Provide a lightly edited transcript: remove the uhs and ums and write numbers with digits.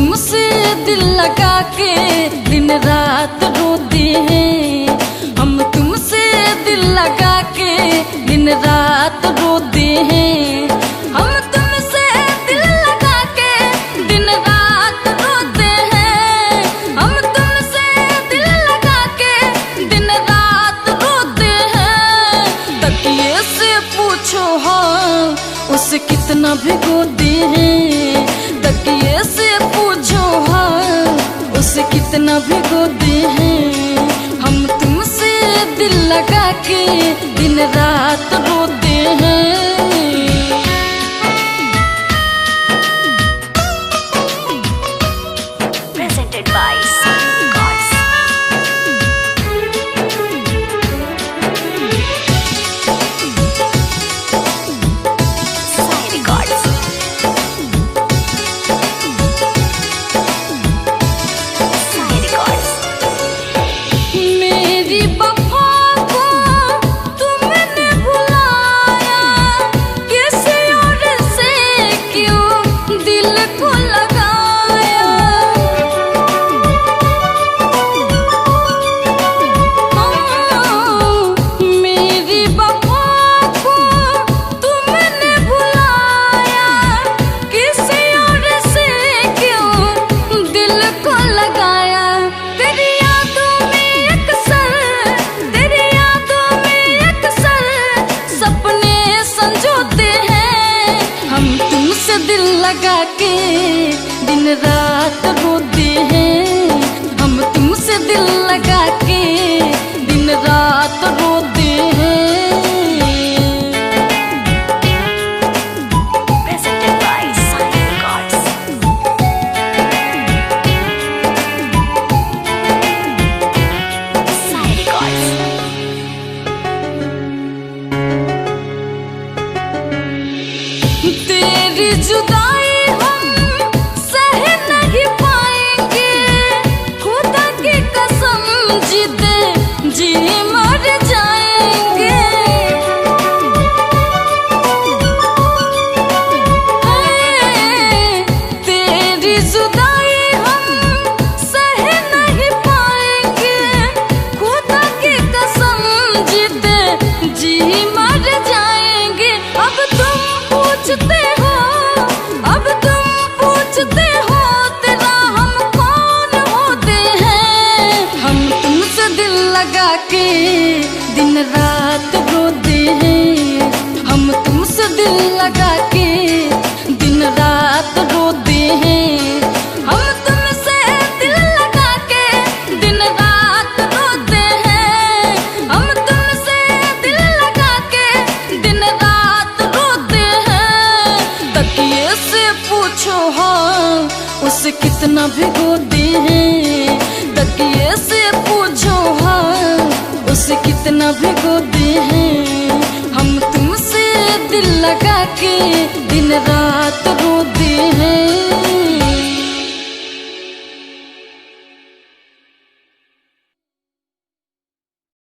तुमसे दिल लगा के दिन रात रोते हैं। हम तुमसे दिल लगा के दिन रात रोते हैं। हम तुमसे दिल लगा के दिन रात रोते हैं। हम तुमसे दिल लगा के दिन रात रोते हैं। तकिए से पूछो हाँ उसे कितना भिगोते हैं। तकिए से पूछो हाँ उसे कितना भिगोते हैं। हम तुमसे दिल लगा के दिन रात रोते हैं। Presented by Sai Records. Sai Records. Sai Records. मेरी वफा को तुमने भुलाया, किसी और से क्यों दिल को लगाया। मेरी वफा को तुमने भुलाया, किसी और से क्यों दिल को लगाया। तेरी यादों में अक्सर, तेरी यादों में अक्सर सपने संजोते हैं। हम तुमसे दिल लगा के दिन रात रोते हैं। हम तुमसे दिल लगा के दिन रात रोते हैं। Presented by Sai Records. Sai Records. तेरी जुदाई हम सह नहीं पाएंगे। खुदा की कसम जीते जी मर जाएंगे। तेरी जुदाई हम सह नहीं पाएंगे। खुदा की कसम जीते जी मर जाएंगे। अब तुम पूछते हो, अब तुम पूछते हो तेरा हम कौन होते हैं। हम तुमसे दिल लगा के दिन रात रोते हैं। हम तुमसे दिल लगा के दिन रात रोते हैं। हम तुमसे दिल लगा के दिन रात रोते हैं। हम तुमसे दिल लगा के दिन रात रोते हैं। तकिए से पूछो हाँ उसे कितना भिगोते हैं। तकिए से पूछो हाँ उसे कितना भिगोते हैं। हम तुमसे दिल लगा के दिन रात रोते हैं।